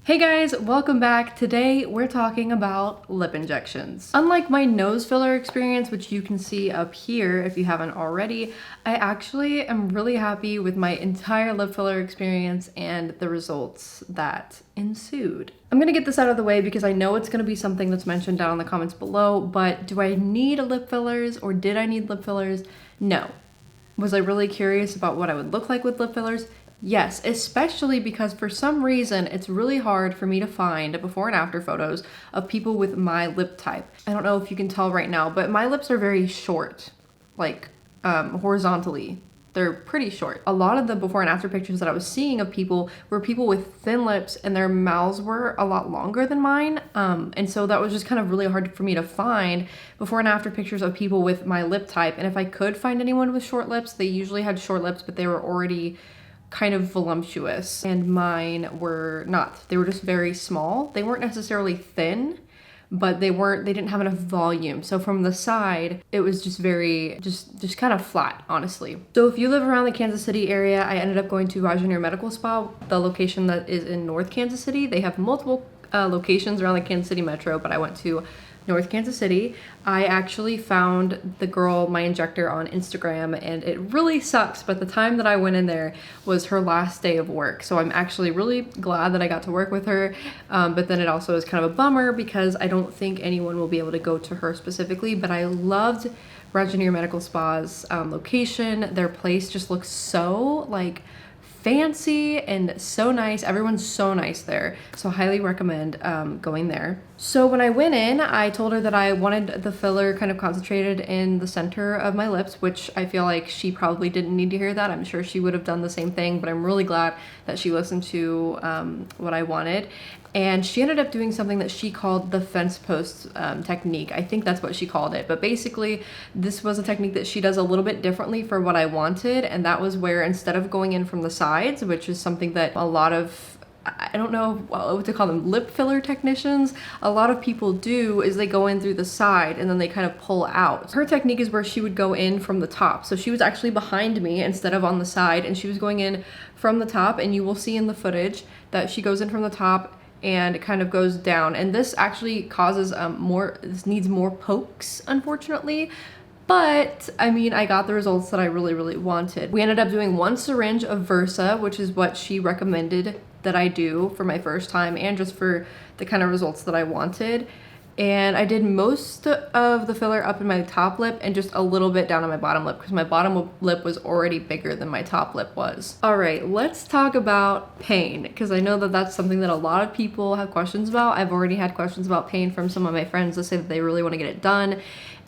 Hey guys, welcome back. Today we're talking about lip injections. Unlike my nose filler experience, which you can see up here if you haven't already, I actually am really happy with my entire lip filler experience and the results that ensued. I'm gonna get this out of the way because I know it's gonna be something that's mentioned down in the comments below, but do I need lip fillers or did I need lip fillers? No. Was I really curious about what I would look like with lip fillers? Yes, especially because for some reason it's really hard for me to find before and after photos of people with my lip type. I don't know if you can tell right now, but my lips are very short, like horizontally. They're pretty short. A lot of the before and after pictures that I was seeing of people were people with thin lips and their mouths were a lot longer than mine. And so that was just kind of really hard for me to find before and after pictures of people with my lip type. And if I could find anyone with short lips, they usually had short lips, but they were already kind of voluptuous, and mine were not. They were just very small. They weren't necessarily thin, but they didn't have enough volume. So from the side, it was just very, just kind of flat, honestly. So if you live around the Kansas City area, I ended up going to Rajaneer Medical Spa, the location that is in North Kansas City. They have multiple locations around the Kansas City metro, but I went to North Kansas City. I actually found the girl, my injector, on Instagram, and it really sucks, but the time that I went in there was her last day of work. So I'm actually really glad that I got to work with her, but then it also is kind of a bummer because I don't think anyone will be able to go to her specifically, but I loved Rajaneer Medical Spa's location. Their place just looks so like fancy and so nice. Everyone's so nice there, so highly recommend going there. So when I went in, I told her that I wanted the filler kind of concentrated in the center of my lips, which I feel like she probably didn't need to hear that. I'm sure she would have done the same thing, but I'm really glad that she listened to what I wanted. And she ended up doing something that she called the fence post technique. I think that's what she called it. But basically, this was a technique that she does a little bit differently for what I wanted. And that was where instead of going in from the sides, which is something that a lot of, I don't know what to call them, lip filler technicians, a lot of people do, is they go in through the side and then they kind of pull out. Her technique is where she would go in from the top. So she was actually behind me instead of on the side, and she was going in from the top, and you will see in the footage that she goes in from the top and it kind of goes down. And this actually causes this needs more pokes, unfortunately. But I mean, I got the results that I really wanted. We ended up doing 1 syringe of Versa, which is what she recommended that I do for my first time and just for the kind of results that I wanted. And I did most of the filler up in my top lip and just a little bit down on my bottom lip because my bottom lip was already bigger than my top lip was. All right, let's talk about pain, because I know that that's something that a lot of people have questions about. I've already had questions about pain from some of my friends that say that they really want to get it done.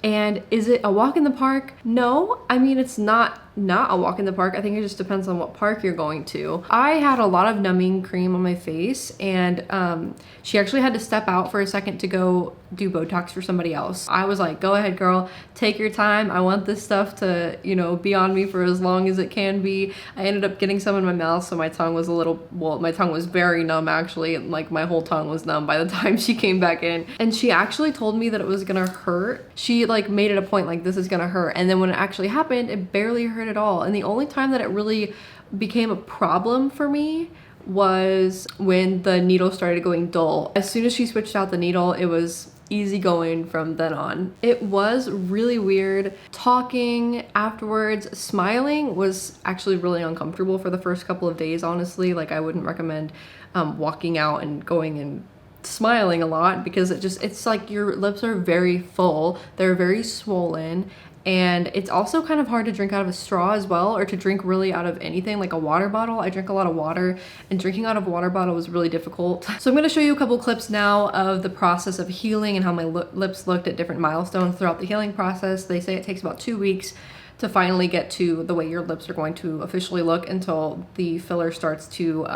And is it a walk in the park? No, I mean, it's not a walk in the park. I think it just depends on what park you're going to. I had a lot of numbing cream on my face, and she actually had to step out for a second to go do Botox for somebody else. I was like, go ahead, girl, take your time. I want this stuff to, you know, be on me for as long as it can be. I ended up getting some in my mouth, so my tongue was my tongue was very numb, actually. Like, my whole tongue was numb by the time she came back in. And she actually told me that it was gonna hurt. She like made it a point, like, this is gonna hurt. And then when it actually happened, it barely hurt at all. And the only time that it really became a problem for me was when the needle started going dull. As soon as she switched out the needle, it was easy going from then on. It was really weird. Talking afterwards, smiling was actually really uncomfortable for the first couple of days, honestly. Like, I wouldn't recommend walking out and going and smiling a lot because it's like your lips are very full, they're very swollen, and it's also kind of hard to drink out of a straw as well, or to drink really out of anything like a water bottle. I drink a lot of water, and drinking out of a water bottle was really difficult. So I'm going to show you a couple clips now of the process of healing and how my lips looked at different milestones throughout the healing process. They say it takes about 2 weeks to finally get to the way your lips are going to officially look until the filler starts to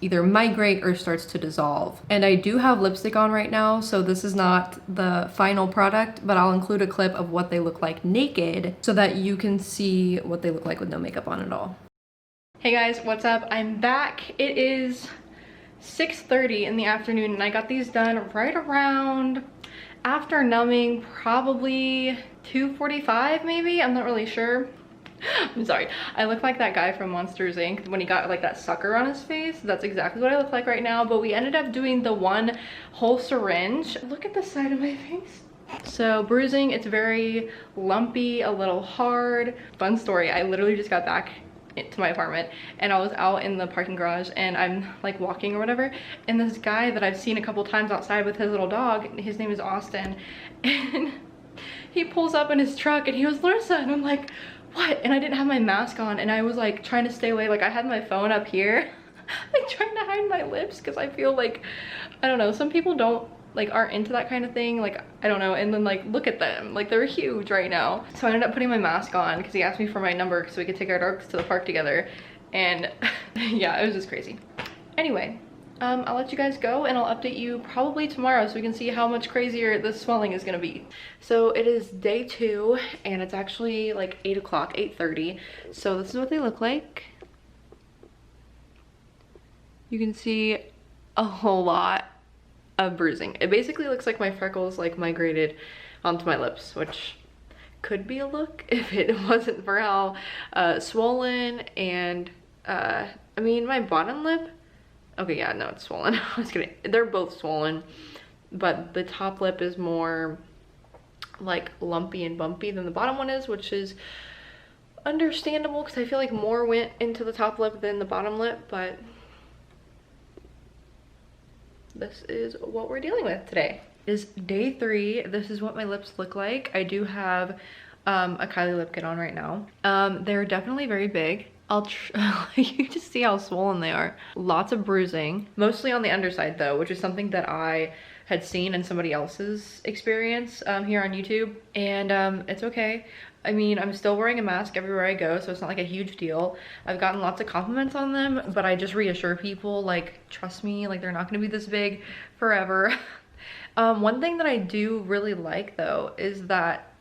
either migrate or starts to dissolve. And I do have lipstick on right now, so this is not the final product, but I'll include a clip of what they look like naked so that you can see what they look like with no makeup on at all. Hey guys, what's up? I'm back. It is 6:30 in the afternoon, and I got these done right around, after numbing, probably 2:45 maybe, I'm not really sure. I'm sorry. I look like that guy from Monsters Inc. when he got like that sucker on his face. That's exactly what I look like right now. But we ended up doing the one whole syringe. Look at the side of my face. So bruising, it's very lumpy, a little hard. Fun story, I literally just got back to my apartment and I was out in the parking garage and I'm like walking or whatever, and this guy that I've seen a couple times outside with his little dog, his name is Austin, and he pulls up in his truck and he goes, Larissa, and I'm like, what? And I didn't have my mask on and I was like trying to stay away, like I had my phone up here like trying to hide my lips because I feel like, I don't know, some people aren't into that kind of thing, like I don't know, and then like look at them, like they're huge right now. So I ended up putting my mask on because he asked me for my number so we could take our dogs to the park together, and yeah, it was just crazy. Anyway, I'll let you guys go and I'll update you probably tomorrow so we can see how much crazier this swelling is gonna be. So it is day 2 and it's actually like 8 o'clock, 8:30. So this is what they look like. You can see a whole lot of bruising. It basically looks like my freckles like migrated onto my lips, which could be a look if it wasn't for how swollen and I mean my bottom lip, okay, yeah, no, it's swollen. I was kidding. They're both swollen, but the top lip is more like lumpy and bumpy than the bottom one is, which is understandable because I feel like more went into the top lip than the bottom lip, but this is what we're dealing with today. It is day 3. This is what my lips look like. I do have a Kylie lip kit on right now. They're definitely very big. You just see how swollen they are. Lots of bruising, mostly on the underside though, which is something that I had seen in somebody else's experience here on YouTube, and it's okay. I mean, I'm still wearing a mask everywhere I go, so it's not like a huge deal. I've gotten lots of compliments on them, but I just reassure people, like, trust me, like they're not gonna be this big forever. One thing that I do really like though is that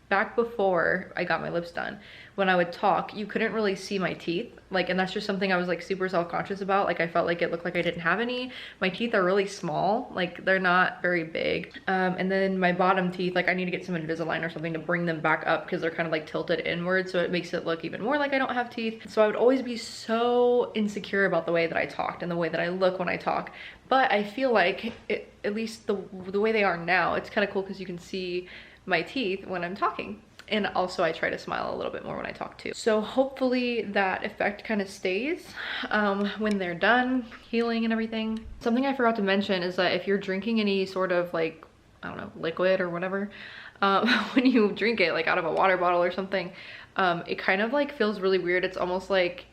back before I got my lips done, when I would talk, you couldn't really see my teeth, like, and that's just something I was like super self-conscious about. Like I felt like it looked like I didn't have any. My teeth are really small, like they're not very big. And then my bottom teeth, like I need to get some Invisalign or something to bring them back up because they're kind of like tilted inward, so it makes it look even more like I don't have teeth. So I would always be so insecure about the way that I talked and the way that I look when I talk. But I feel like at least the way they are now, it's kind of cool because you can see my teeth when I'm talking. And also I try to smile a little bit more when I talk too. So hopefully that effect kind of stays when they're done healing and everything. Something I forgot to mention is that if you're drinking any sort of like, I don't know, liquid or whatever, when you drink it like out of a water bottle or something, it kind of like feels really weird. It's almost like,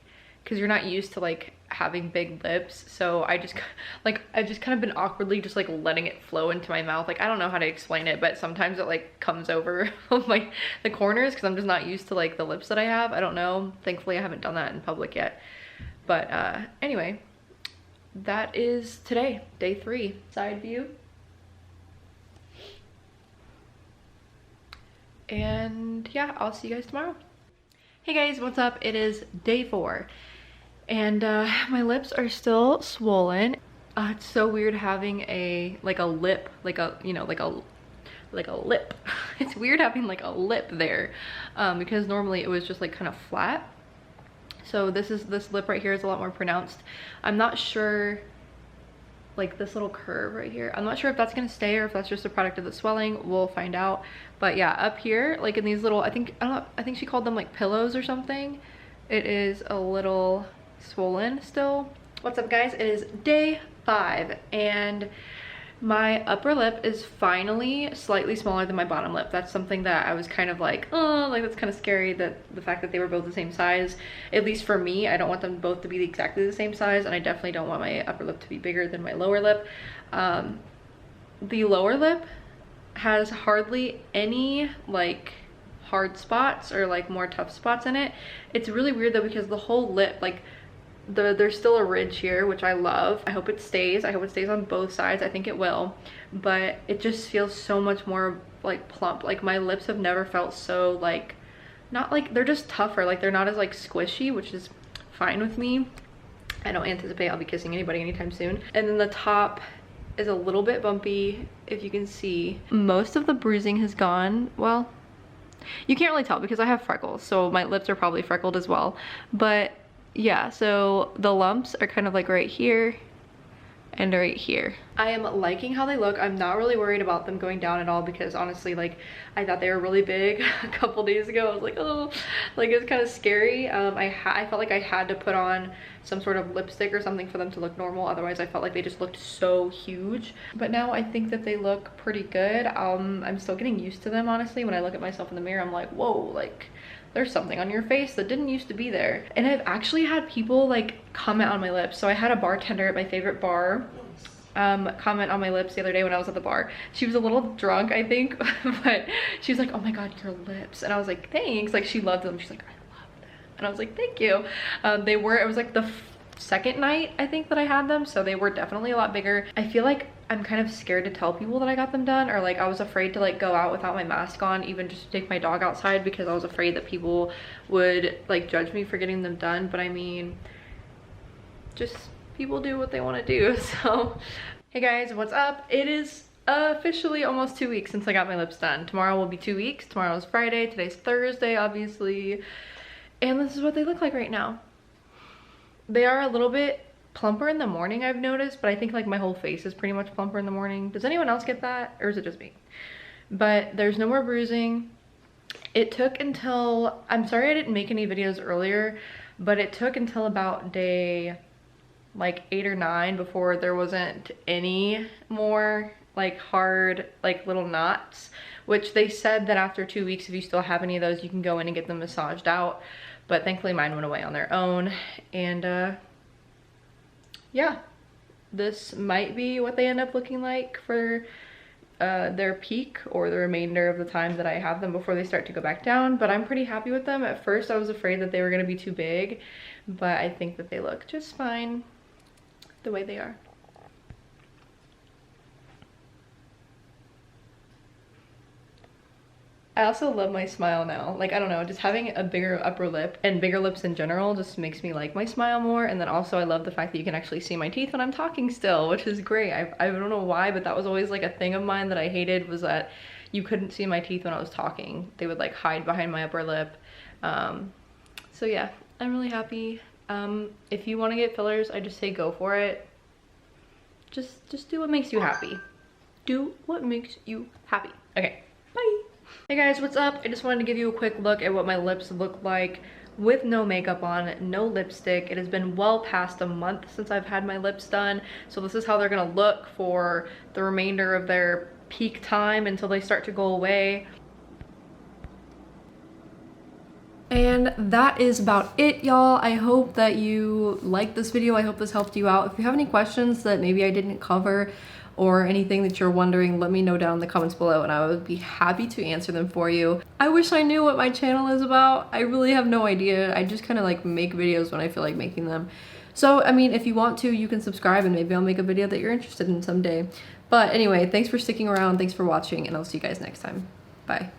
because you're not used to like having big lips, so I've just kind of been awkwardly just like letting it flow into my mouth. Like I don't know how to explain it, but sometimes it like comes over like the corners because I'm just not used to like the lips that I have. I don't know, thankfully I haven't done that in public yet. But anyway, that is today, day 3. Side view. And yeah, I'll see you guys tomorrow. Hey guys, what's up? It is day 4. And my lips are still swollen. It's so weird having a lip, like a lip. It's weird having like a lip there because normally it was just like kind of flat. So this lip right here is a lot more pronounced. I'm not sure, like this little curve right here, I'm not sure if that's gonna stay or if that's just a product of the swelling. We'll find out. But yeah, up here, like in these little, I think she called them like pillows or something, it is a little swollen still. What's up guys? It is day 5 and my upper lip is finally slightly smaller than my bottom lip. That's something that I was kind of like, oh, like that's kind of scary, that the fact that they were both the same size. At least for me, I don't want them both to be exactly the same size, and I definitely don't want my upper lip to be bigger than my lower lip. The lower lip has hardly any like hard spots or like more tough spots in it. It's really weird though because the whole lip, like there's still a ridge here, which I love. I hope it stays. I hope it stays on both sides. I think it will, but it just feels so much more like plump. Like my lips have never felt so like, not like, they're just tougher. Like they're not as like squishy, which is fine with me. I don't anticipate I'll be kissing anybody anytime soon. And then the top is a little bit bumpy, if you can see. Most of the bruising has gone. Well, You can't really tell because I have freckles, so my lips are probably freckled as well. But yeah, so the lumps are kind of like right here and right here. I am liking how they look. I'm not really worried about them going down at all because honestly, like, I thought they were really big a couple days ago. I was like, oh, like it's kind of scary. I felt like I had to put on some sort of lipstick or something for them to look normal. Otherwise, I felt like they just looked so huge. But now I think that they look pretty good. I'm still getting used to them, honestly. When I look at myself in the mirror, I'm like, whoa, like, there's something on your face that didn't used to be there. And I've actually had people like comment on my lips. So I had a bartender at my favorite bar comment on my lips the other day when I was at the bar. She was a little drunk, I think, but she was like, oh my god, your lips. And I was like, thanks. Like, she loved them. She's like, I love them. And I was like, thank you. It was like the second night I think that I had them, so they were definitely a lot bigger. I feel like I'm kind of scared to tell people that I got them done, or like I was afraid to like go out without my mask on, even just to take my dog outside, because I was afraid that people would like judge me for getting them done. But I mean, just people do what they want to do. So hey guys, what's up? It is officially almost 2 weeks since I got my lips done. Tomorrow will be 2 weeks. Tomorrow is Friday, today's Thursday obviously, and this is what they look like right now. They are a little bit plumper in the morning, I've noticed, but I think like my whole face is pretty much plumper in the morning. Does anyone else get that, or is it just me? But there's no more bruising. It took until, I'm sorry I didn't make any videos earlier, but it took until about day like 8 or 9 before there wasn't any more like hard like little knots, which they said that after 2 weeks, if you still have any of those, you can go in and get them massaged out. But thankfully mine went away on their own. And yeah, this might be what they end up looking like for their peak, or the remainder of the time that I have them before they start to go back down. But I'm pretty happy with them. At first I was afraid that they were going to be too big, but I think that they look just fine the way they are. I also love my smile now. Like, I don't know, just having a bigger upper lip and bigger lips in general just makes me like my smile more. And then also I love the fact that you can actually see my teeth when I'm talking still, which is great. I don't know why, but that was always like a thing of mine that I hated, was that you couldn't see my teeth when I was talking. They would like hide behind my upper lip. So yeah, I'm really happy. If you want to get fillers, I just say go for it. Just do what makes you happy. Do what makes you happy. Okay, bye. Hey guys, what's up? I just wanted to give you a quick look at what my lips look like with no makeup on, no lipstick. It has been well past a month since I've had my lips done, so this is how they're gonna look for the remainder of their peak time until they start to go away. And that is about it, y'all. I hope that you liked this video. I hope this helped you out. If you have any questions that maybe I didn't cover, or anything that you're wondering, let me know down in the comments below and I would be happy to answer them for you. I wish I knew what my channel is about. I really have no idea. I just kind of like make videos when I feel like making them. So, I mean, if you want to, you can subscribe and maybe I'll make a video that you're interested in someday. But anyway, thanks for sticking around. Thanks for watching, and I'll see you guys next time. Bye.